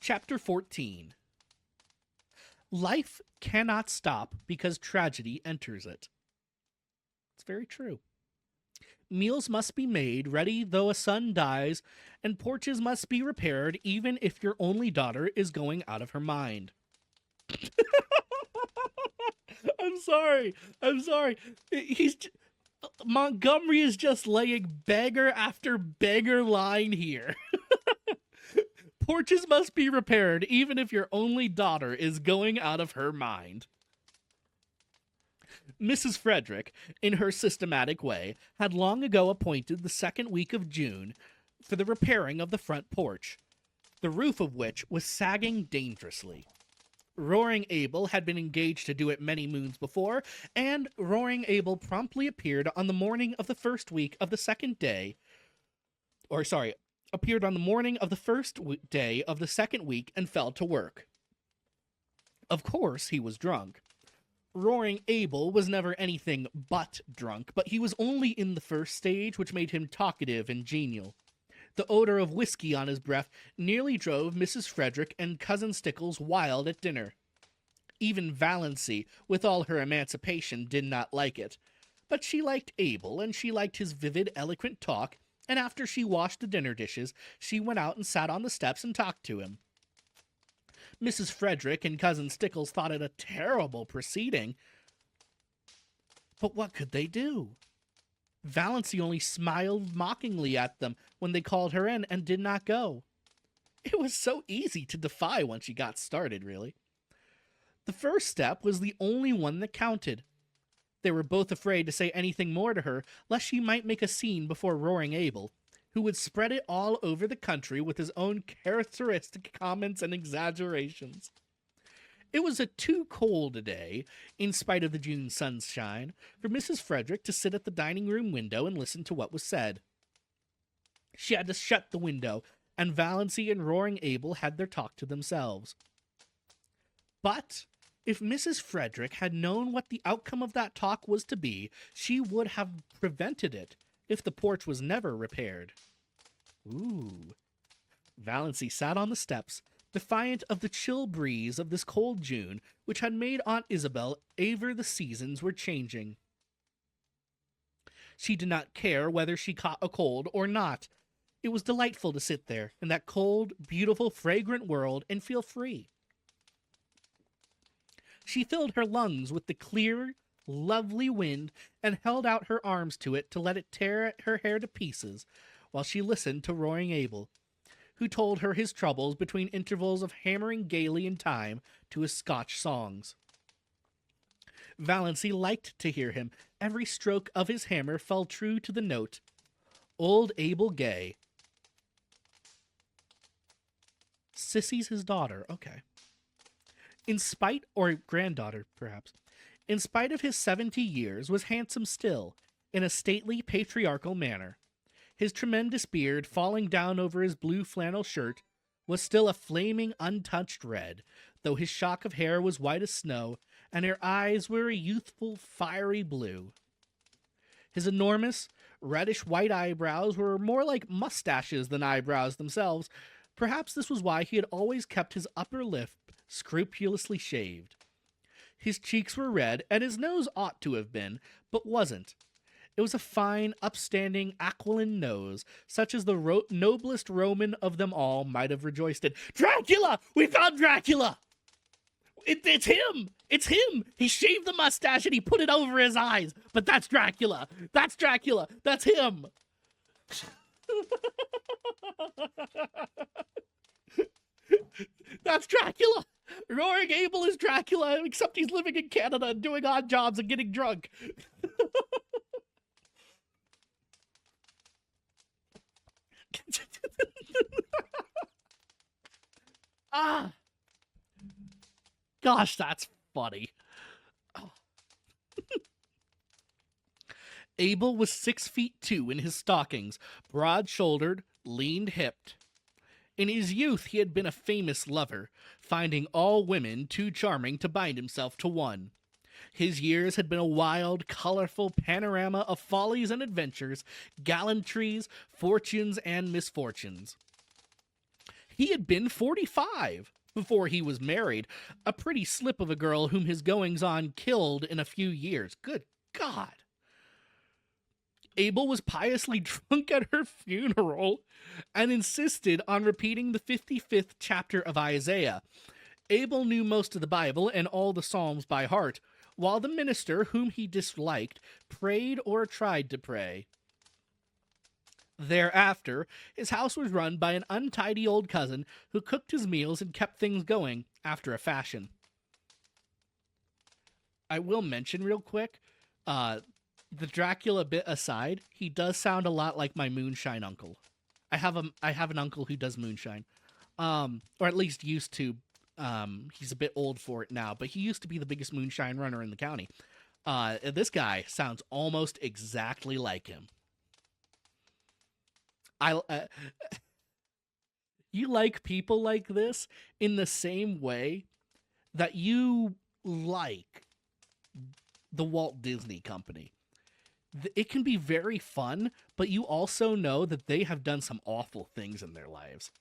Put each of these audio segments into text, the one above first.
Chapter 14. Life cannot stop because tragedy enters it. It's very true. Meals must be made, ready though a son dies, and porches must be repaired even if your only daughter is going out of her mind. I'm sorry. Montgomery is just laying beggar after beggar line here. Porches must be repaired even if your only daughter is going out of her mind. Mrs. Frederick, in her systematic way, had long ago appointed the second week of June for the repairing of the front porch, the roof of which was sagging dangerously. Roaring Abel had been engaged to do it many moons before, and Roaring Abel promptly appeared on the morning of the first week of the second day, appeared on the morning of the first day of the second week and fell to work. Of course, he was drunk. Roaring Abel was never anything but drunk, but he was only in the first stage, which made him talkative and genial. The odor of whiskey on his breath nearly drove Mrs. Frederick and Cousin Stickles wild at dinner. Even Valancy, with all her emancipation, did not like it. But she liked Abel, and she liked his vivid, eloquent talk, and after she washed the dinner dishes, she went out and sat on the steps and talked to him. Mrs. Frederick and Cousin Stickles thought it a terrible proceeding, but what could they do? Valancy only smiled mockingly at them when they called her in and did not go. It was so easy to defy once she got started, really. The first step was the only one that counted. They were both afraid to say anything more to her, lest she might make a scene before Roaring Abel, who would spread it all over the country with his own characteristic comments and exaggerations. It was too cold a day, in spite of the June sunshine, for Mrs. Frederick to sit at the dining room window and listen to what was said. She had to shut the window, and Valancy and Roaring Abel had their talk to themselves. But if Mrs. Frederick had known what the outcome of that talk was to be, she would have prevented it if the porch was never repaired. Ooh. Valancy sat on the steps, defiant of the chill breeze of this cold June, which had made Aunt Isabel aver the seasons were changing. She did not care whether she caught a cold or not. It was delightful to sit there in that cold, beautiful, fragrant world and feel free. She filled her lungs with the clear, lovely wind and held out her arms to it to let it tear her hair to pieces while she listened to Roaring Abel, who told her his troubles between intervals of hammering gaily in time to his Scotch songs. Valancy liked to hear him. Every stroke of his hammer fell true to the note. Old Abel Gay. Sissy's his daughter. Okay. Or granddaughter, perhaps. In spite of his 70 years, was handsome still, in a stately, patriarchal manner. His tremendous beard, falling down over his blue flannel shirt, was still a flaming, untouched red, though his shock of hair was white as snow, and her eyes were a youthful, fiery blue. His enormous, reddish-white eyebrows were more like mustaches than eyebrows themselves. Perhaps this was why he had always kept his upper lip scrupulously shaved. His cheeks were red, and his nose ought to have been, but wasn't. It was a fine, upstanding, aquiline nose, such as the noblest Roman of them all might have rejoiced in. Dracula! We found Dracula! It's him! It's him! He shaved the mustache and he put it over his eyes. But that's Dracula! That's Dracula! That's him! That's Dracula! Roaring Abel is Dracula, except he's living in Canada and doing odd jobs and getting drunk. Ah! Gosh, that's funny. Oh. Abel was 6'2" in his stockings, broad-shouldered, lean-hipped. In his youth he had been a famous lover, finding all women too charming to bind himself to one. His years had been a wild, colorful panorama of follies and adventures, gallantries, fortunes, and misfortunes. He had been 45 before he was married, a pretty slip of a girl whom his goings-on killed in a few years. Good God. Abel was piously drunk at her funeral and insisted on repeating the 55th chapter of Isaiah. Abel knew most of the Bible and all the Psalms by heart, while the minister, whom he disliked, prayed or tried to pray. Thereafter, his house was run by an untidy old cousin who cooked his meals and kept things going after a fashion. I will mention real quick, the Dracula bit aside, he does sound a lot like my moonshine uncle. I have an uncle who does moonshine, or at least used to. He's a bit old for it now, but he used to be the biggest moonshine runner in the county. This guy sounds almost exactly like him. You like people like this in the same way that you like the Walt Disney Company. It can be very fun, but you also know that they have done some awful things in their lives.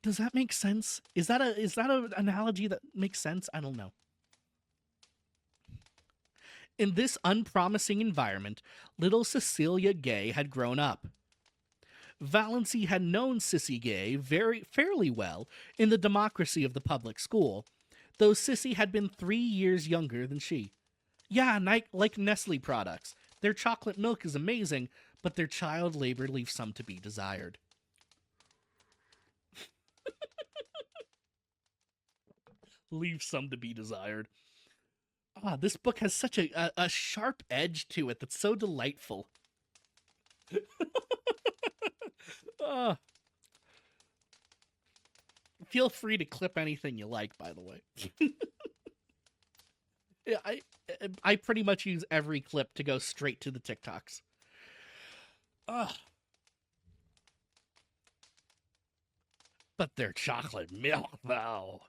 Does that make sense? Is that an analogy that makes sense? I don't know. In this unpromising environment, little Cecilia Gay had grown up. Valancy had known Sissy Gay fairly well in the democracy of the public school, though Sissy had been 3 years younger than she. Yeah, like Nestle products. Their chocolate milk is amazing, but their child labor leaves some to be desired. Leaves some to be desired. This book has such a sharp edge to it that's so delightful. Feel free to clip anything you like, by the way. I pretty much use every clip to go straight to the TikToks. But their chocolate milk, though.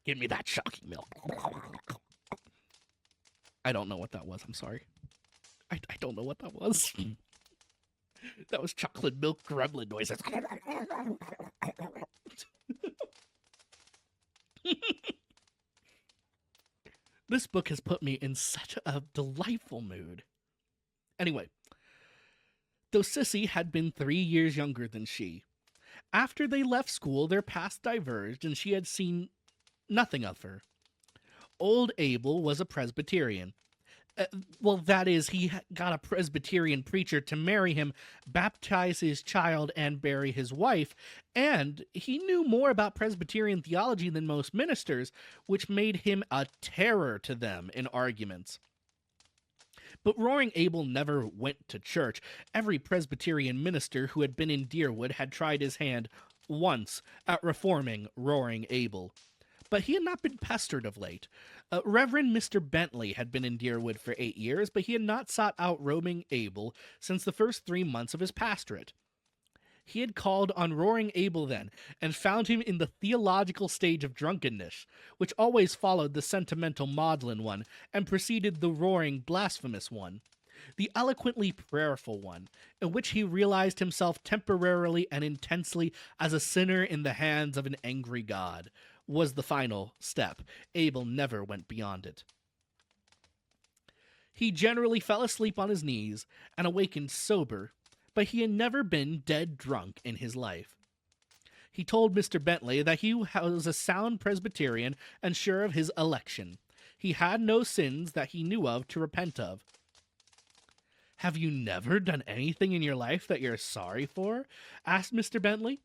Give me that chocolate milk. I don't know what that was. I'm sorry. I don't know what that was. That was chocolate milk gremlin noises. This book has put me in such a delightful mood. Anyway, though Sissy had been 3 years younger than she, after they left school, their paths diverged and she had seen nothing of her. Old Abel was a Presbyterian. Well, that is, he got a Presbyterian preacher to marry him, baptize his child, and bury his wife, and he knew more about Presbyterian theology than most ministers, which made him a terror to them in arguments. But Roaring Abel never went to church. Every Presbyterian minister who had been in Deerwood had tried his hand once at reforming Roaring Abel. But he had not been pestered of late. Reverend Mr. Bentley had been in Deerwood for 8 years, but he had not sought out Roaring Abel since the first 3 months of his pastorate. He had called on Roaring Abel then, and found him in the theological stage of drunkenness, which always followed the sentimental maudlin one, and preceded the roaring blasphemous one. The eloquently prayerful one, in which he realized himself temporarily and intensely as a sinner in the hands of an angry God, was the final step. Abel never went beyond it. He generally fell asleep on his knees and awakened sober, but he had never been dead drunk in his life. He told Mr. Bentley that he was a sound Presbyterian and sure of his election. He had no sins that he knew of to repent of. "Have you never done anything in your life that you're sorry for?" asked Mr. Bentley.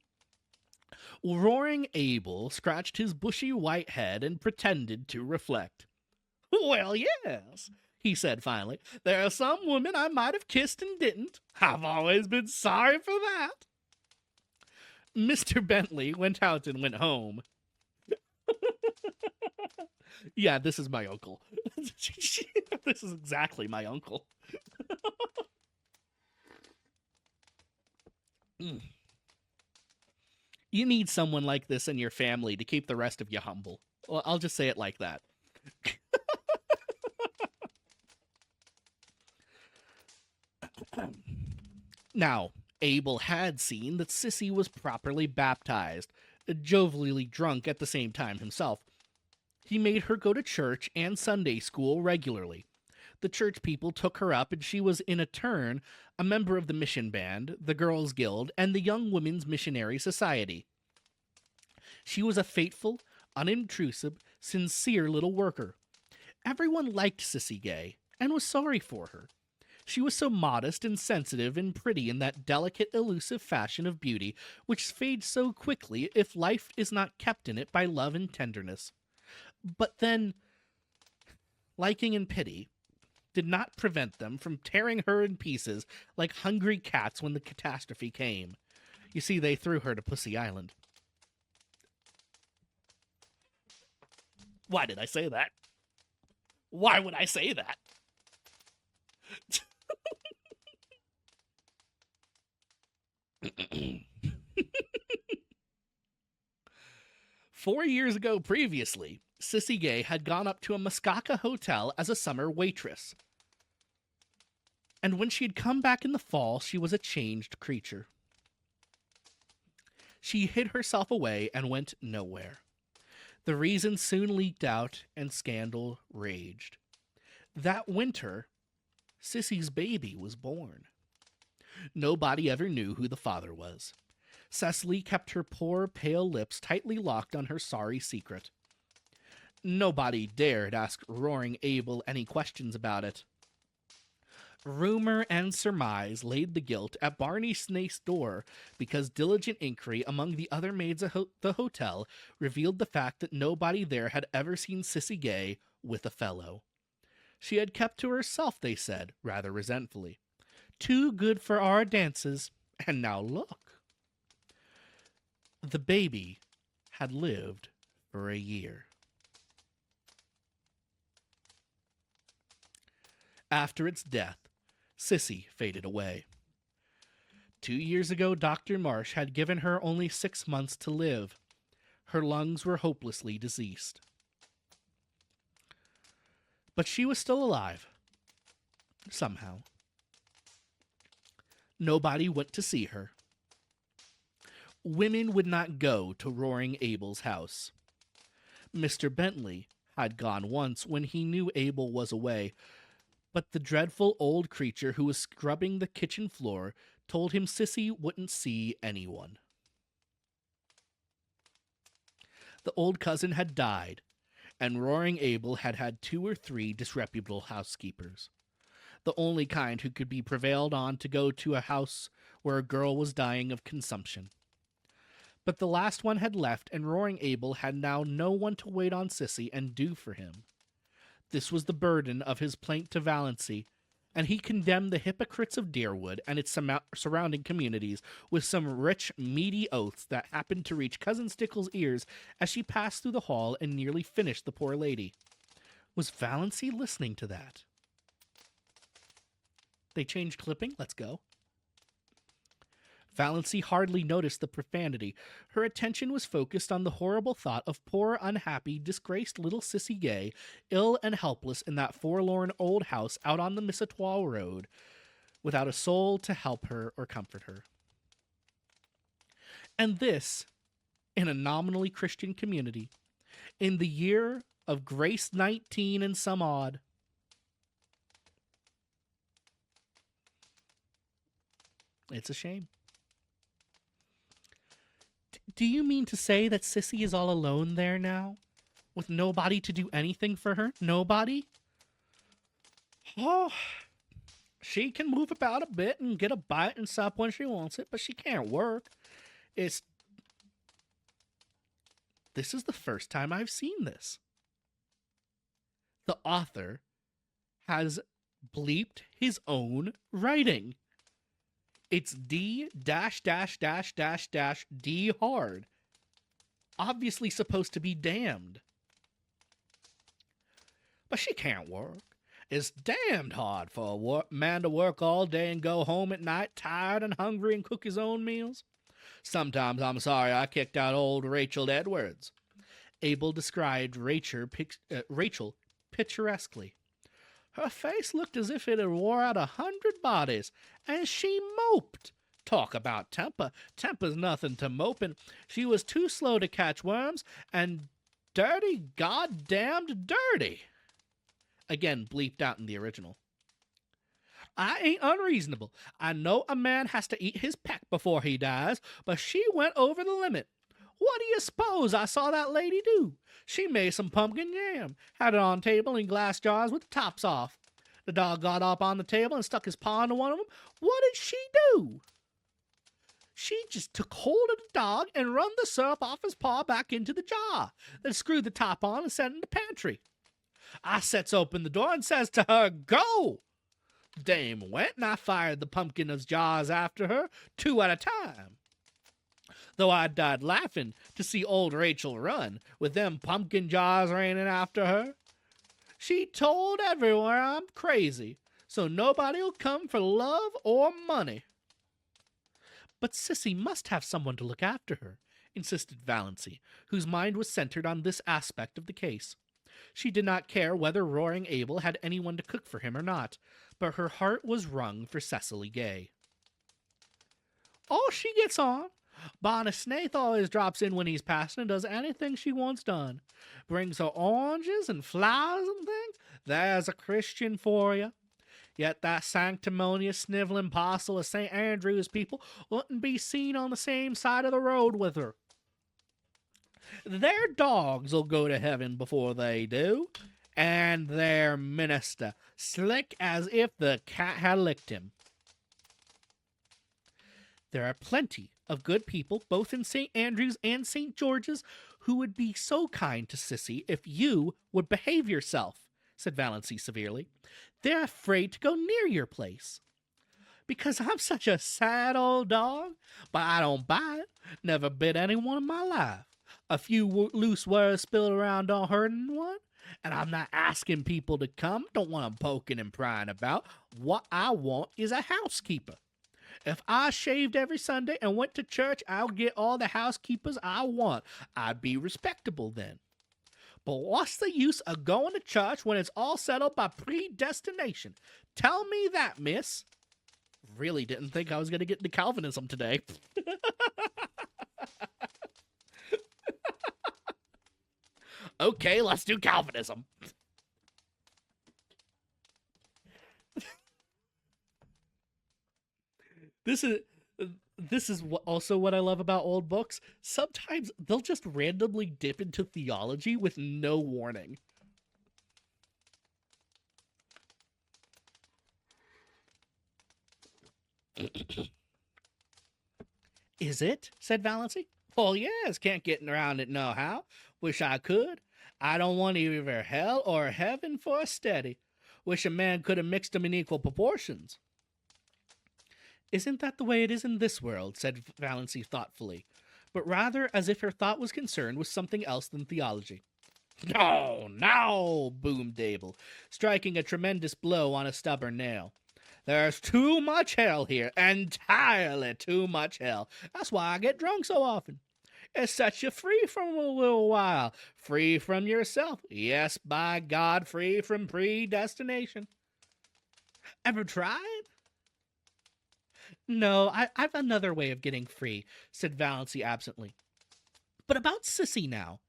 Roaring Abel scratched his bushy white head and pretended to reflect. "Well, yes," he said finally. "There are some women I might have kissed and didn't. I've always been sorry for that." Mr. Bentley went out and went home. Yeah, this is my uncle. This is exactly my uncle. You need someone like this in your family to keep the rest of you humble. Well, I'll just say it like that. Now, Abel had seen that Sissy was properly baptized, jovially drunk at the same time himself. He made her go to church and Sunday school regularly. The church people took her up, and she was in a turn a member of the mission band, the Girls' Guild, and the Young Women's Missionary Society. She was a faithful, unintrusive, sincere little worker. Everyone liked Sissy Gay and was sorry for her. She was so modest and sensitive and pretty in that delicate, elusive fashion of beauty which fades so quickly if life is not kept in it by love and tenderness. But then, liking and pity did not prevent them from tearing her in pieces like hungry cats when the catastrophe came. You see, they threw her to Pussy Island. Why did I say that? Why would I say that? 4 years ago previously, Sissy Gay had gone up to a Muskoka hotel as a summer waitress. And when she had come back in the fall, she was a changed creature. She hid herself away and went nowhere. The reason soon leaked out and scandal raged. That winter, Sissy's baby was born. Nobody ever knew who the father was. Cecily kept her poor, pale lips tightly locked on her sorry secret. Nobody dared ask Roaring Abel any questions about it. Rumor and surmise laid the guilt at Barney Snaith's door because diligent inquiry among the other maids of the hotel revealed the fact that nobody there had ever seen Sissy Gay with a fellow. She had kept to herself, they said, rather resentfully. Too good for our dances, and now look. The baby had lived for a year. After its death, Sissy faded away. 2 years ago, Dr. Marsh had given her only 6 months to live. Her lungs were hopelessly diseased. But she was still alive. Somehow. Nobody went to see her. Women would not go to Roaring Abel's house. Mr. Bentley had gone once when he knew Abel was away, but the dreadful old creature who was scrubbing the kitchen floor told him Sissy wouldn't see anyone. The old cousin had died, and Roaring Abel had had 2 or 3 disreputable housekeepers, the only kind who could be prevailed on to go to a house where a girl was dying of consumption. But the last one had left, and Roaring Abel had now no one to wait on Sissy and do for him. This was the burden of his plaint to Valancy, and he condemned the hypocrites of Deerwood and its surrounding communities with some rich, meaty oaths that happened to reach Cousin Stickle's ears as she passed through the hall and nearly finished the poor lady. Was Valancy listening to that? They changed clipping? Let's go. Valancy hardly noticed the profanity. Her attention was focused on the horrible thought of poor, unhappy, disgraced little Sissy Gay, ill and helpless in that forlorn old house out on the Mississauga Road, without a soul to help her or comfort her. And this, in a nominally Christian community, in the year of grace 19 and some odd. It's a shame. Do you mean to say that Sissy is all alone there now? With nobody to do anything for her? Nobody? Oh, she can move about a bit and get a bite and sup when she wants it, but she can't work. This is the first time I've seen this. The author has bleeped his own writing. It's D D hard. Obviously supposed to be damned. But she can't work. It's damned hard for a man to work all day and go home at night tired and hungry and cook his own meals. Sometimes I'm sorry I kicked out old Rachel Edwards. Abel described Rachel picturesquely. Her face looked as if it had wore out 100 bodies, and she moped, Talk about temper. Temper's nothing to moping. She was too slow to catch worms, and dirty, goddamned dirty. Again, bleeped out in the original. I ain't unreasonable. I know a man has to eat his peck before he dies, but she went over the limit. What do you suppose I saw that lady do? She made some pumpkin jam, had it on table in glass jars with the tops off. The dog got up on the table and stuck his paw into one of them. What did she do? She just took hold of the dog and run the syrup off his paw back into the jar, then screwed the top on and set it in the pantry. I sets open the door and says to her, "Go!" Dame went, and I fired the pumpkin of jars after her, 2 at a time. Though I died laughing to see old Rachel run, with them pumpkin jars raining after her. She told everywhere I'm crazy, so nobody'll come for love or money. But Sissy must have someone to look after her, insisted Valancy, whose mind was centered on this aspect of the case. She did not care whether Roaring Abel had anyone to cook for him or not, but her heart was wrung for Cecily Gay. Oh, she gets on. Bonnie Snaith always drops in when he's passing and does anything she wants done. Brings her oranges and flowers and things. There's a Christian for you. Yet that sanctimonious, sniveling parcel of St. Andrew's people wouldn't be seen on the same side of the road with her. Their dogs'll go to heaven before they do, and their minister, slick as if the cat had licked him. There are plenty of good people, both in St. Andrew's and St. George's, who would be so kind to Sissy if you would behave yourself, said Valancy severely. They're afraid to go near your place. Because I'm such a sad old dog, but I don't bite. Never bit anyone in my life. A few loose words spilled around don't hurt anyone. And I'm not asking people to come. Don't want them poking and prying about. What I want is a housekeeper. If I shaved every Sunday and went to church, I'll get all the housekeepers I want. I'd be respectable then. But what's the use of going to church when it's all settled by predestination? Tell me that, miss. Really didn't think I was going to get into Calvinism today. Okay, let's do Calvinism. This is also what I love about old books. Sometimes they'll just randomly dip into theology with no warning. Is it? Said Valancy. Well, yes, can't get around it no how. Wish I could. I don't want either hell or heaven for a steady. Wish a man could have mixed them in equal proportions. Isn't that the way it is in this world? Said Valancy thoughtfully, but rather as if her thought was concerned with something else than theology. No, no, boomed Abel, striking a tremendous blow on a stubborn nail. There's too much hell here, entirely too much hell. That's why I get drunk so often. It sets you free for a little while, free from yourself. Yes, by God, free from predestination. Ever tried? No, I've another way of getting free, said Valancy absently. But about Sissy now.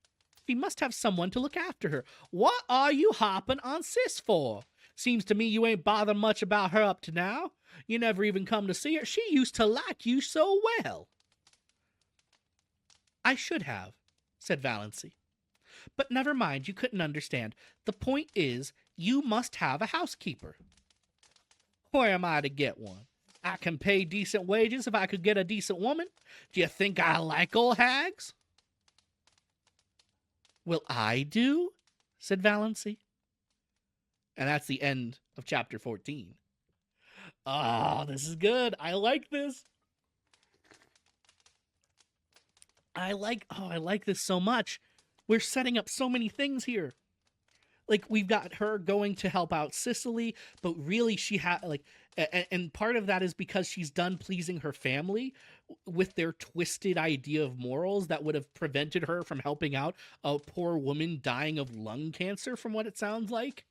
We must have someone to look after her. What are you hopping on Sis for? Seems to me you ain't bothered much about her up to now. You never even come to see her. She used to like you so well. I should have, said Valancy. But never mind, you couldn't understand. The point is, you must have a housekeeper. Where am I to get one? I can pay decent wages if I could get a decent woman. Do you think I like old hags? Well, I do, said Valancy. And that's the end of chapter 14. Oh, this is good. I like this. I like this so much. We're setting up so many things here. Like, we've got her going to help out Cicely, but really she had, like, and part of that is because she's done pleasing her family with their twisted idea of morals that would have prevented her from helping out a poor woman dying of lung cancer, from what it sounds like.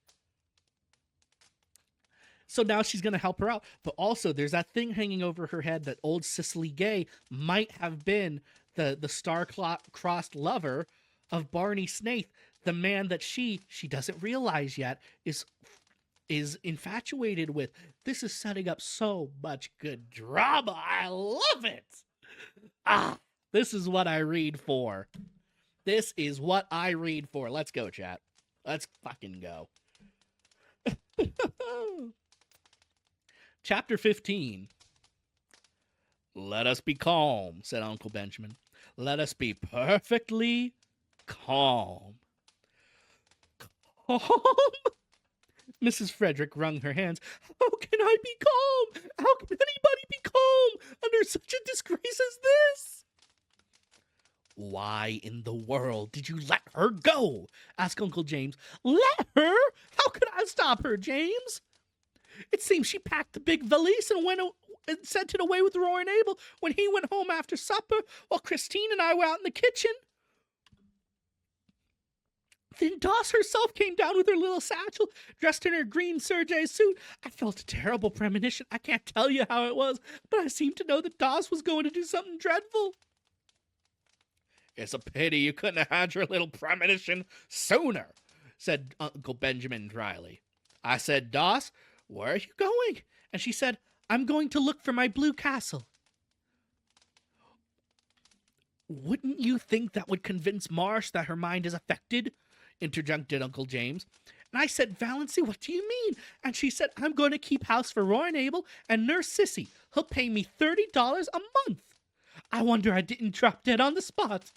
So now she's going to help her out. But also, there's that thing hanging over her head that old Cicely Gay might have been the star-crossed lover of Barney Snaith, the man that she doesn't realize yet is infatuated with. This is setting up so much good drama. I love it. This is what I read for. This is what I read for. Let's go, chat. Let's fucking go. Chapter 15. Let us be calm, said Uncle Benjamin. Let us be perfectly calm. Calm? Mrs. Frederick wrung her hands. How can I be calm? How can anybody be calm under such a disgrace as this? Why in the world did you let her go? Asked Uncle James. Let her? How could I stop her, James? It seems she packed the big valise and sent it away with Roy and Abel when he went home after supper while Christine and I were out in the kitchen. Then Doss herself came down with her little satchel, dressed in her green serge suit. I felt a terrible premonition. I can't tell you how it was, but I seemed to know that Doss was going to do something dreadful. It's a pity you couldn't have had your little premonition sooner, said Uncle Benjamin dryly. I said, Doss, where are you going? And she said, I'm going to look for my blue castle. Wouldn't you think that would convince Marsh that her mind is affected? Interjected Uncle James. And I said, Valancy, what do you mean? And she said, I'm going to keep house for Roy and Abel and Nurse Sissy. He'll pay me $30 a month. I wonder I didn't drop dead on the spot.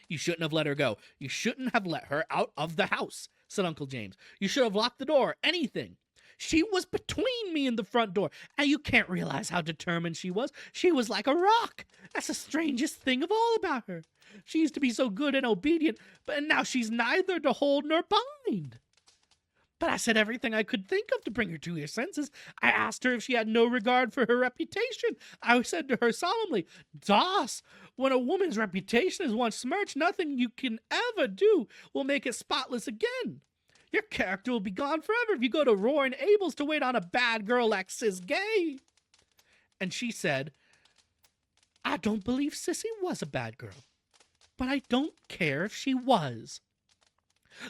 You shouldn't have let her go. You shouldn't have let her out of the house, said Uncle James. You should have locked the door, anything. She was between me and the front door, and you can't realize how determined she was. She was like a rock. That's the strangest thing of all about her. She used to be so good and obedient, but now she's neither to hold nor bind. But I said everything I could think of to bring her to her senses. I asked her if she had no regard for her reputation. I said to her solemnly, Doss, when a woman's reputation is once smirched, nothing you can ever do will make it spotless again. Your character will be gone forever if you go to Roy and Abel's to wait on a bad girl like Sis Gay. And she said, I don't believe Sissy was a bad girl, but I don't care if she was.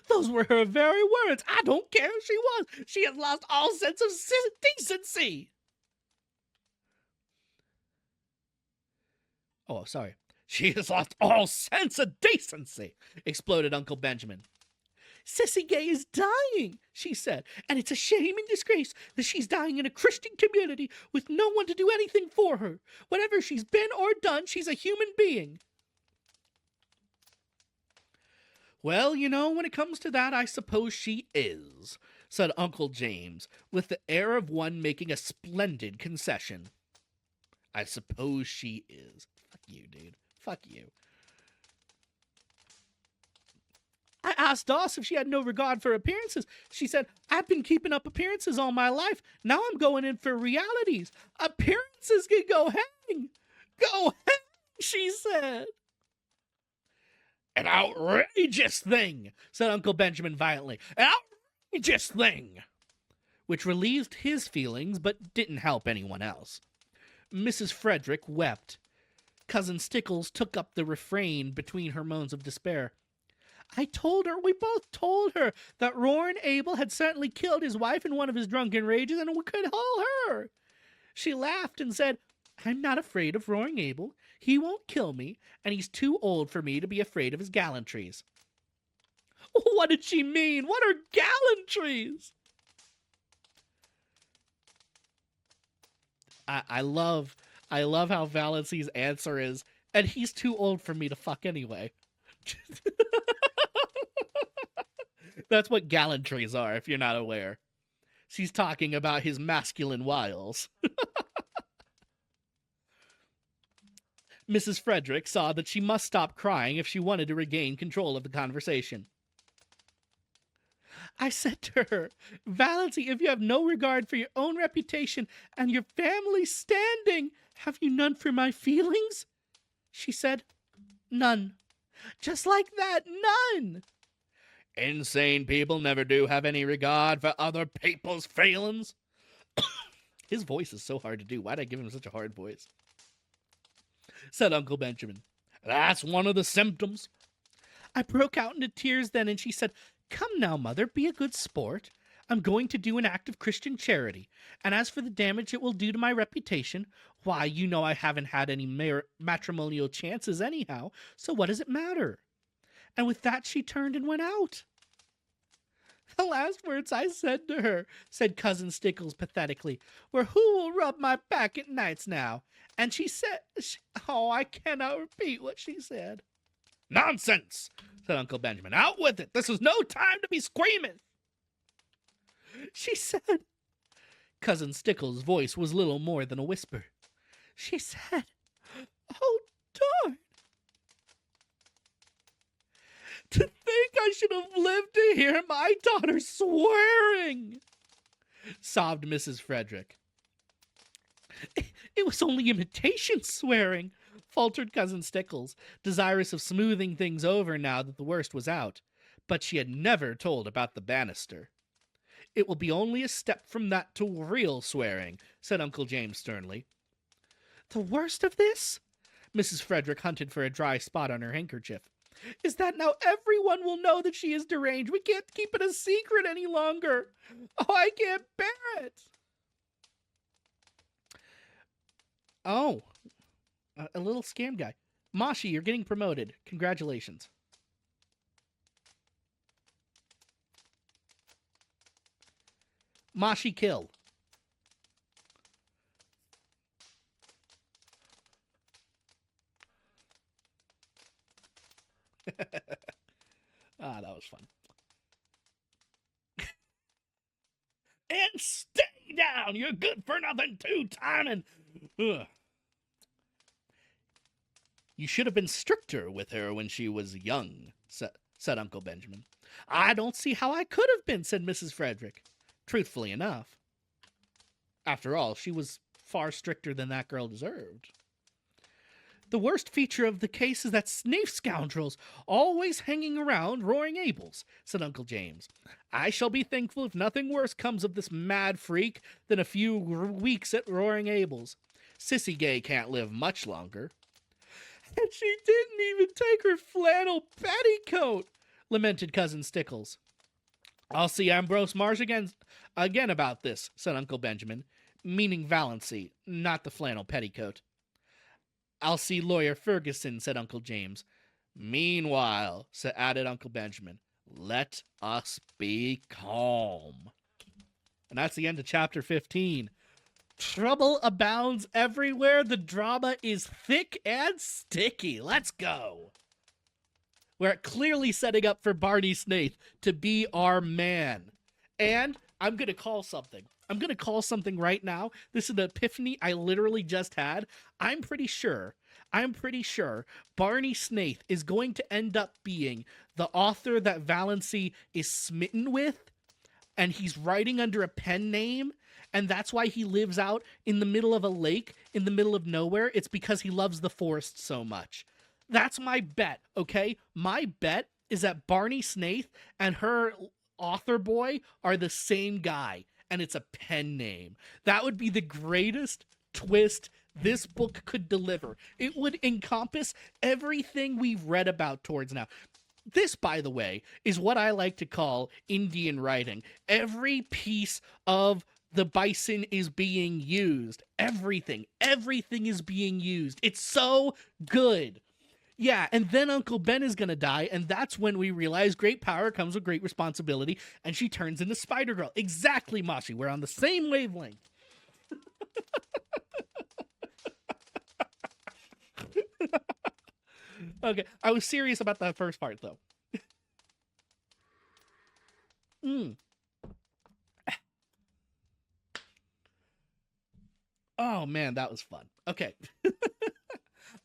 Those were her very words. I don't care if she was. She has lost all sense of decency. Oh, sorry. She has lost all sense of decency, exploded Uncle Benjamin. Sissy Gay is dying, she said, and it's a shame and disgrace that she's dying in a Christian community with no one to do anything for her. Whatever she's been or done, she's a human being. Well, you know, when it comes to that, I suppose she is, said Uncle James, with the air of one making a splendid concession. I suppose she is. Fuck you, dude. Fuck you. I asked Doss if she had no regard for appearances. She said, I've been keeping up appearances all my life. Now I'm going in for realities. Appearances can go hang. Go hang, she said. An outrageous thing, said Uncle Benjamin violently. An outrageous thing. Which relieved his feelings, but didn't help anyone else. Mrs. Frederick wept. Cousin Stickles took up the refrain between her moans of despair. We both told her that Roy and Abel had certainly killed his wife in one of his drunken rages, and we could hold her. She laughed and said, I'm not afraid of Roy and Abel. He won't kill me, and he's too old for me to be afraid of his gallantries. What did she mean? What are gallantries? I love how Valancy's answer is, and he's too old for me to fuck anyway. That's what gallantries are, if you're not aware. She's talking about his masculine wiles. Mrs. Frederick saw that she must stop crying if she wanted to regain control of the conversation. I said to her, Valancy, if you have no regard for your own reputation and your family's standing, have you none for my feelings? She said, none. Just like that, none. Insane people never do have any regard for other people's feelings. His voice is so hard to do. Why'd I give him such a hard voice? Said Uncle Benjamin. That's one of the symptoms. I broke out into tears then, and she said, Come now, Mother, be a good sport. I'm going to do an act of Christian charity, and as for the damage it will do to my reputation, why, you know I haven't had any matrimonial chances anyhow, so what does it matter? And with that she turned and went out. The last words I said to her, said Cousin Stickles pathetically, were, Who will rub my back at nights now? And she said, oh, I cannot repeat what she said. Nonsense, said Uncle Benjamin. Out with it. This is no time to be screaming. She said, Cousin Stickles' voice was little more than a whisper. She said, Oh, darn. To think I should have lived to hear my daughter swearing, sobbed Mrs. Frederick. It was only imitation swearing, faltered Cousin Stickles, desirous of smoothing things over now that the worst was out. But she had never told about the banister. It will be only a step from that to real swearing, said Uncle James sternly. The worst of this? Mrs. Frederick hunted for a dry spot on her handkerchief. Is that now everyone will know that she is deranged. We can't keep it a secret any longer. Oh, I can't bear it. Oh, a little scam guy. Mashi, you're getting promoted. Congratulations. Mashi kill. That was fun. And stay down. You're good for nothing two-timing. Ugh. You should have been stricter with her when she was young, said Uncle Benjamin. I don't see how I could have been, said Mrs. Frederick. Truthfully enough. After all, she was far stricter than that girl deserved. The worst feature of the case is that sniff scoundrels always hanging around Roaring Abel's, said Uncle James. I shall be thankful if nothing worse comes of this mad freak than a few weeks at Roaring Abel's. Sissy Gay can't live much longer. And she didn't even take her flannel petticoat, lamented Cousin Stickles. I'll see Ambrose Marsh again about this, said Uncle Benjamin, meaning Valancy, not the flannel petticoat. I'll see Lawyer Ferguson, said Uncle James. Meanwhile, added Uncle Benjamin, let us be calm. And that's the end of chapter 15. Trouble abounds everywhere. The drama is thick and sticky. Let's go. We're clearly setting up for Barney Snaith to be our man. And I'm going to call something. I'm going to call something right now. This is an epiphany I literally just had. I'm pretty sure Barney Snaith is going to end up being the author that Valancy is smitten with, and he's writing under a pen name, and that's why he lives out in the middle of a lake, in the middle of nowhere. It's because he loves the forest so much. That's my bet, okay? My bet is that Barney Snaith and her author boy are the same guy, and it's a pen name. That would be the greatest twist this book could deliver. It would encompass everything we've read about towards now. This, by the way, is what I like to call Indian writing. Every piece of the bison is being used. Everything is being used. It's so good. Yeah, and then Uncle Ben is going to die, and that's when we realize great power comes with great responsibility, and she turns into Spider-Girl. Exactly, Mashi. We're on the same wavelength. Okay, I was serious about that first part, though. Oh, man, that was fun. Okay.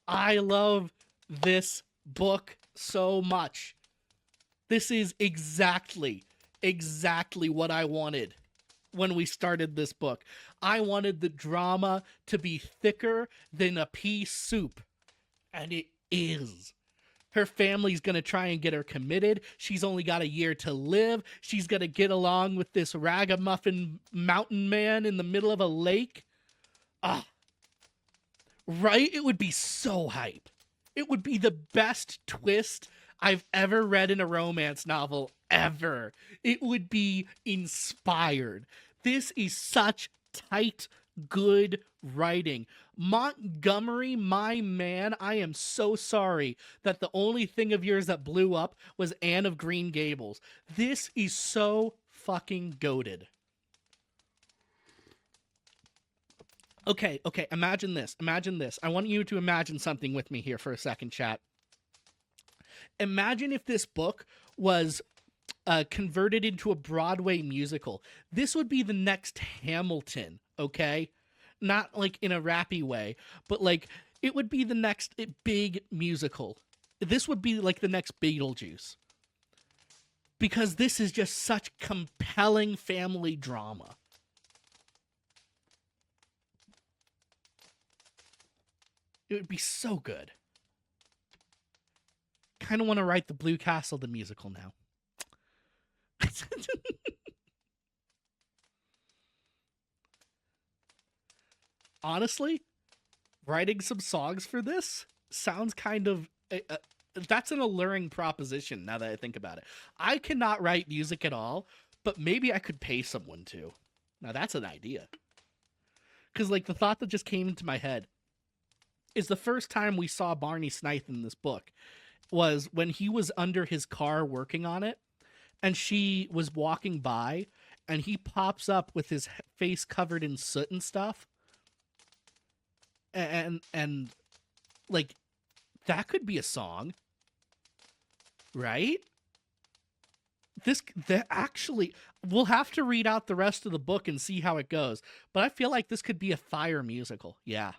I love this book so much. This is exactly what I wanted when we started this book. I wanted the drama to be thicker than a pea soup, and it is. Her family's going to try and get her committed. She's only got a year to live. She's going to get along with this ragamuffin mountain man in the middle of a lake. Ah, right? It would be so hype. It would be the best twist I've ever read in a romance novel ever. It would be inspired. This is such tight, good writing. Montgomery, my man, I am so sorry that the only thing of yours that blew up was Anne of Green Gables. This is so fucking goated. Okay, imagine this. Imagine this. I want you to imagine something with me here for a second, chat. Imagine if this book was converted into a Broadway musical. This would be the next Hamilton, okay? Not like in a rappy way, but like it would be the next big musical. This would be like the next Beetlejuice. Because this is just such compelling family drama. It would be so good. Kind of want to write the Blue Castle the musical now. Honestly, writing some songs for this sounds kind of that's an alluring proposition now that I think about it. I cannot write music at all, but maybe I could pay someone to. Now that's an idea. Because like the thought that just came into my head is the first time we saw Barney Snipe in this book was when he was under his car working on it, and she was walking by, and he pops up with his face covered in soot and stuff. And like that could be a song, right? That actually, we'll have to read out the rest of the book and see how it goes, but I feel like this could be a fire musical. Yeah.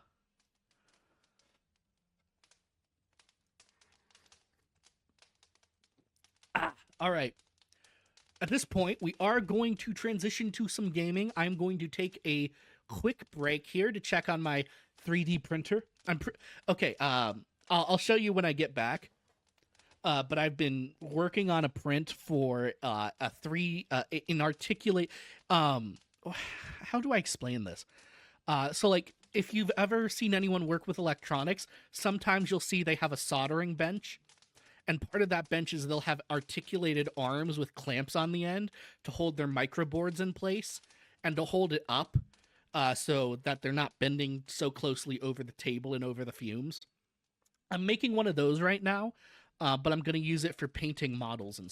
All right. At this point, we are going to transition to some gaming. I'm going to take a quick break here to check on my 3D printer. Okay. I'll show you when I get back. But I've been working on a print for an articulate. How do I explain this? So like, if you've ever seen anyone work with electronics, sometimes you'll see they have a soldering bench. And part of that bench is they'll have articulated arms with clamps on the end to hold their microboards in place and to hold it up so that they're not bending so closely over the table and over the fumes. I'm making one of those right now, but I'm going to use it for painting models and